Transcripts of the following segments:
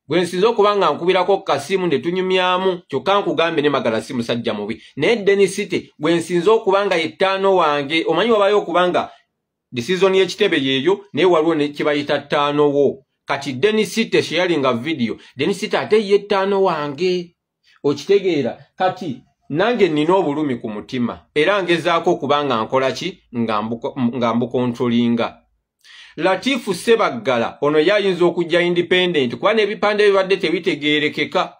gwe nsinza okubanga nkubirako kasimu ne tunyumyamu kyokka nkugambe ne magala si musajja mubi naye Denisite gwe nsinza okubanga yettaano wange omanyi wabayo okubanga decision y'ekitebe yeeyo naye waliwo ne kibayita ttaano wo kati Denisite sharinga video Denisite ate yettaano wange okitegeera kati nange nina obulumi ku mutima era ngezaako okubanga nkola ki nga mbukontrolinga Latifu Ssebaggala ono yayinza okujja independent kuba n'ebipande bibadde tebitegeerekeka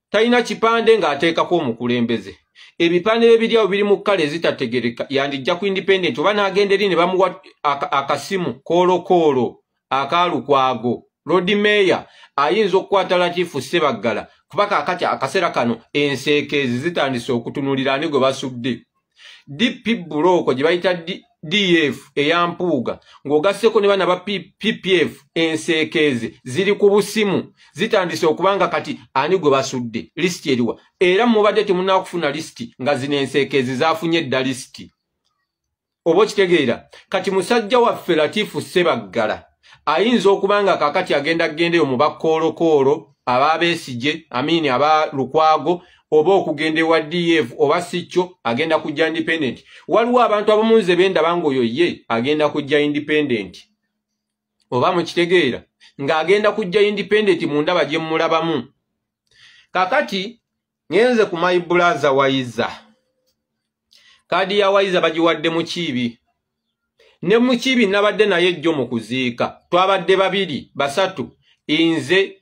talina kipande ng'ateekako omukulembeze ebipande bye biri awo biri mu kkala ezitategereka yandijja ku independent oba n'agenda eri ne bamuwa akasimu koolokoolo akaalukwago Lord Mayor ayinza okukwata Latifu Ssebaggala kuba kaakati akaseera kano enseekeezi zitandise okutunulira ani gwe basudde DP Buloko gye bayita DF eyampuuga ng'ogasseko ne bana ba PPF enseekeezi ziri ku busimu zitandise okubanga kati ani gwe basudde lisiti eriwa era mubadde temunaakufuna lisiti nga zino enseekeezi zaafunye edda lisiti oba okitegeera kati musajja waffe Latifu Ssebaggala ayinza okubanga kaakati agendeyo mu bakkoolokoolo ababeesije amini aba Lukwago oba okugenda ewa DF oba sikyo agenda kujja independent waliwo abantu abamunze bendaba ng'oyo ye agenda kujja independent oba mukitegeera ng'agenda kujja independent mu ndaba gye mulabamu kakati ngenze ku my brother Wayiza kadi ya Wayiza bagiwadde mu Kiibi ne mu Kiibi nabadde naye jjo mu kuziika twabadde babiri basatu inze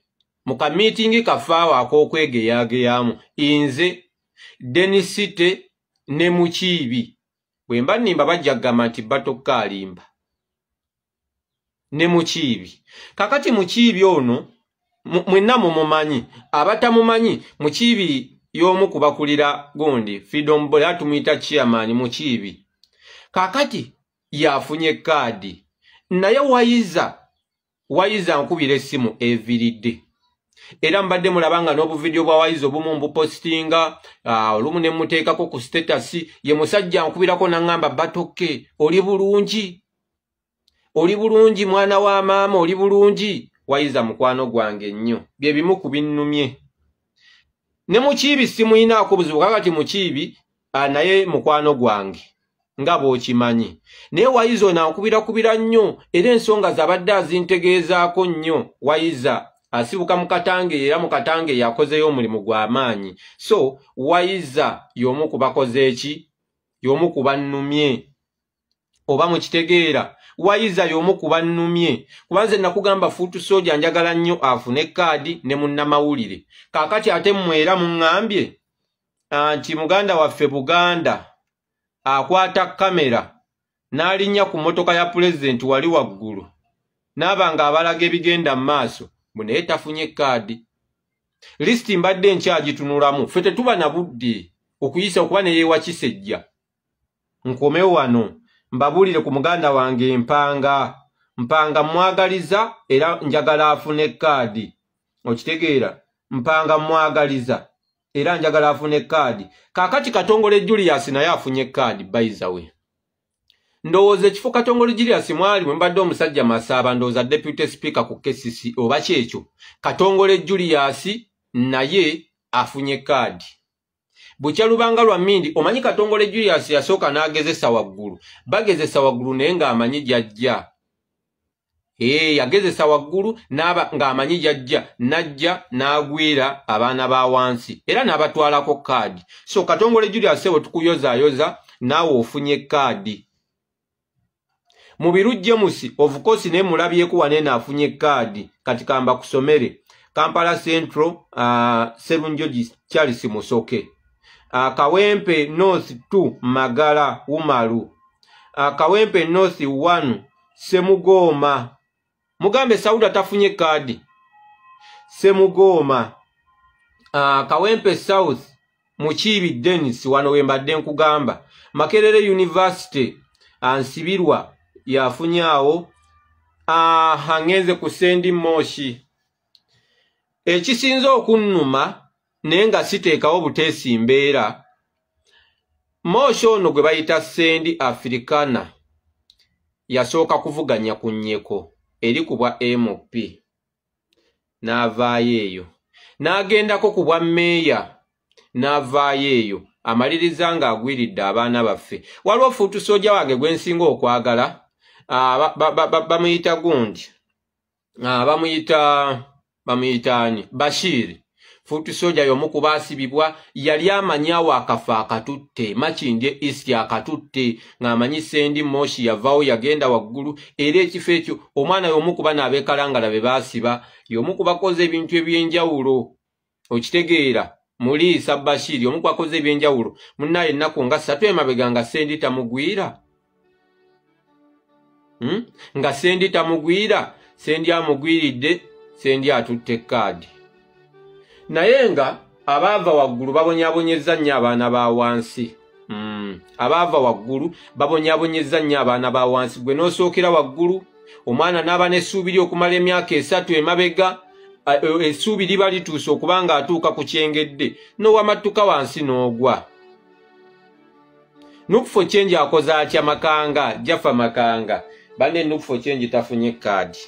muka meeting kafaawa ak'okwegeyageyamu inze Denisite ne mu Kiibi bwe mba nnimba bajja kugamba nti batokka alimba ne mu Kiibi kakati mu Kiibi ono mwenna mumumanyi abatamumanyi mu Kiibi y'omu kubakulira gundi Freedom Boy atumuyita chairman mu Kiibi kakati yafunye kaadi naye Wayiza nkubira essimu everyday era mbadde mulabanga n'obuvidiyo bwa Wayiza obumu mbupostinga olumu ne muteekako ku status ye musajja nkubirako nangamba batoke oli bulungi mwana wa maama oli bulungi Wayiza mukwano gwange nnyo bye bimu ku binnumye ne mu Kiibi simuyinaako buzibu kakati mu Kiibi naye mukwano gwange nga bw'okimanyi naye Wayiza onankubira nnyo era ensonga zabadde azintegeezaako nnyo Wayiza asibuka mu Katange era mu Katange yakozeyo omulimu gw'amaanyi so Wayiza y'omu ku bakoze eki y'omu ku bannumye oba mukitegeera Wayiza y'omu ku bannumye kuba nze nakugamba Fuutu Soja njagala nnyo afune kaadi ne munnamawulire kaakati ate mmwera muŋŋambye nti muganda waffe Buganda akwata kamera n'alinnya ku mmotoka ya pulezidenti wali waggulu n'abanga abalaga ebigenda mu maaso naye tafunye kaadi lisiti mbadde nkyagitunulamu ffe tetuba na budde okuyisa okuba ne yeewa Kisejja nkome wano mbabuulire ku muganda wange mpanga mwagaliza era njagala afune kaadi okitegeera mpanga mwagaliza era njagala afune kaadi kaakati Katongole Julius naye afunye kaadi by the way ndowooza ekifo Katongole Julius mwali mwe mbadde omusajja Masaba ndowooza deputy speaker ku KCC oba kyekyo Katongole Julius naye afunye kaadi bukya lubanga lwa Mindi omanyi Katongole Julius yasooka n'agezesa waggulu bagezesa waggulu naye ng'amanyi jajja yagezesa waggulu ng'amanyi jajja najja n'agwira abaana ba wansi era n'abatwalako kaadi so Katongole Julius we tukuyozaayoza naawe ofunye kaadi Mubiru James of course ne mulabyeku wanene afunye kaadi kati kamba kusomere Kampala Central Serunjoji Charles Musoke Kawempe North 2 Magala Umaru Kawempe North 1 Semugoma mugambe Sauda tafunye kaadi Semugoma Kawempe South Mukiibi Dennis wano wembadde nkugamba Makerere University Ansibirwa yafunyawo hangenze ku Sendi Moshi ekisinza okunnuma naye nga siteekawo buteesi mbeera Moshi ono gwe bayita Sendi Africana yasooka kuvuganya ku nnyeko eri ku bwa MP n'avaayo eyo n'agendako ku bwa mmeeya n'avaayo eyo amaliriza ng'agwiridde abaana baffe. Waliwo Fuutu Soja wange gwe nsinga okwagala bamuyita gundi bamuyita ani Bashir. Fuutu Soja y'omu ku baasibibwa yali amanyawo akafa akatutte Makindye East akatutte ng'amanyi Sendi Moshi yavaawo yagenda waggulu era ekifo ekyo omwana y'omu ku bano ab'ekalangala be baasiba y'omu ku bakoze ebintu eby'enjawulo okitegeera Muliisa Bashir y'omu ku bakoze ebyenjawulo munnaye ennaku nga 3 emabega nga Sendi tamugwira nga Sendi tamugwira Sendi amugwiridde Sendi atutte kaadi. Naye nga abaava waggulu babonyabonyezza nnyo abaana ba wansi. Abaava waggulu babonyabonyezza nnyo abaana ba wansi. Gwe n'osookera waggulu omwana n'aba n'essuubi okumala emyaka 3 emabega essuubi liba lituuse okuba ng'atuuka ku kyengedde n'owamattuka wansi n'ogwa. Nukufu Change akoze atya Makanga Jaffa Makanga banne Nukufu Change tafunye kaadi.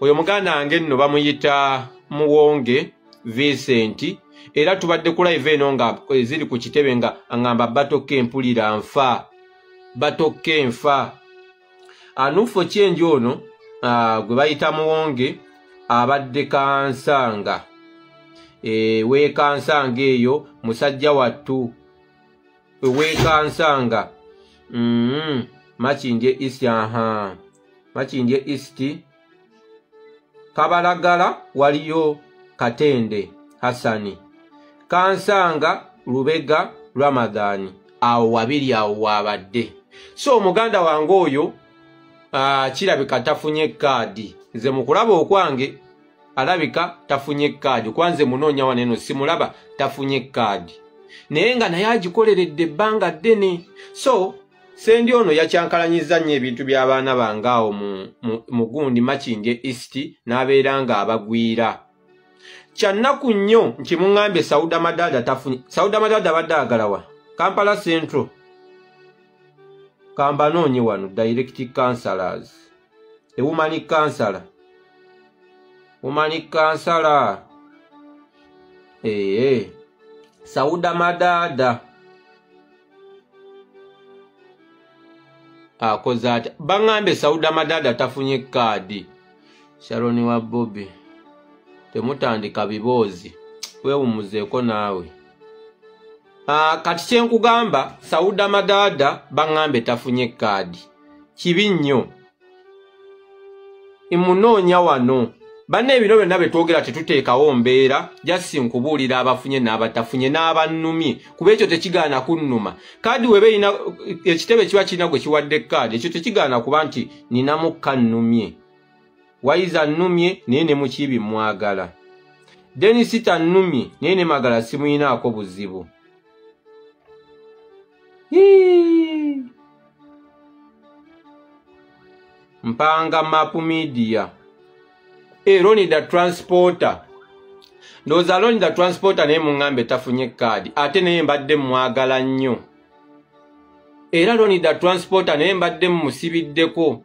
Oyo muganda wange nno bamuyita Muwonge Vincent era tubadde ku live eno nga ziri ku kitebe nga angamba batoke mpulira nfa batoke nfa. Nukufu Change ono gwe bayita Muwonge abadde Kansanga we Kansanga eyo musajja wattu we Kansanga Makindye East Makindye East Kabalagala waliyo Katende Hassani Kansanga Lubega Ramadhani awo wabiri awo wabadde. So omuganda wange oyo kirabika tafunye kaadi. Nze mukulaba okwange alabika tafunye kaadi kwanze munoonya waneno simulaba tafunye kaadi naye nga naye agikoleredde ebbanga ddene. So Sendi ono yakyankalanyiza nnyo ebintu by'abaana bange awo mu gundi Makindye East n'abeera nga abagwira. Kyannaku nnyo nti muŋŋambye Sauda Madada tafunye. Sauda Madada abadde agalawa Kampala Central kambanoonye wano direct counselors woman counselor Sauda Madada akoze atya baŋŋambe Sauda Madada tafunye kaadi. Sharoni wa Bobby temutandika biboozi weewumuzeeko naawe. Kati kyenkugamba Sauda Madada baŋŋambe tafunye kaadi kibi nnyo imunoonya wano. Banne ebino byonna betwogera tetuteekawo mbeera jasi nkubuulira abafunye n'abatafunye n'abannumye kuba ekyo tekigaana kunnuma. Kaadi weba ina ekitebe kiba kirina gwe kiwadde kaadi ekyo tekigaana kuba nti ninamukka nnumye Wayiza nnumye naye ne Mukiibi mwagala Dennis tannumye naye ne Magala simuyinaako buzibu. Mpanga Map Media Ronida Transporter ndowooza Ronida Transporter naye muŋŋambe tafunye kaadi ate naye mbadde mwagala nnyo era Ronida Transporter naye mbadde mumusibiddeko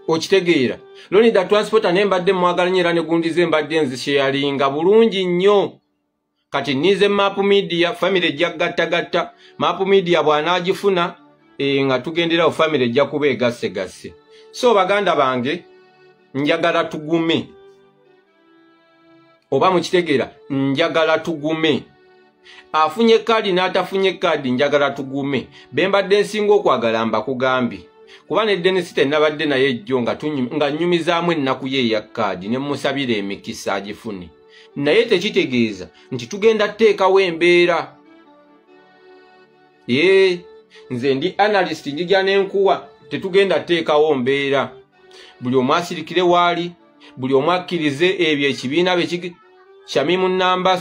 okitegeera. Ronida Transporter naye mbadde mwagala nnyo era ne gundi ze mbadde nzisheyalinga bulungi nnyo. Kati nize Map Media family ejja gattagatta Map Media bw'anaagifuna nga tugenderawo family ejja kuba egasse. So baganda bange njagala tugume oba mukitegeera njagala tugume afunye kaadi n'atafunye kaadi njagala tugume. Bembadde nsinga okwagala mbakugambye kuba ne Dennis tennabadde naye ejjo nga nnyumizaamu ennaku ye eya kaadi ne musabira emikisa agifune naye tekitegeeza nti tugenda teekawo embeera. Nze ndi analyst njija n'enkuwa tetugenda teekawo mbeera. Buli omu asirikire waali buli omu akkirize ebyo ekibiina bye Shamimu Namba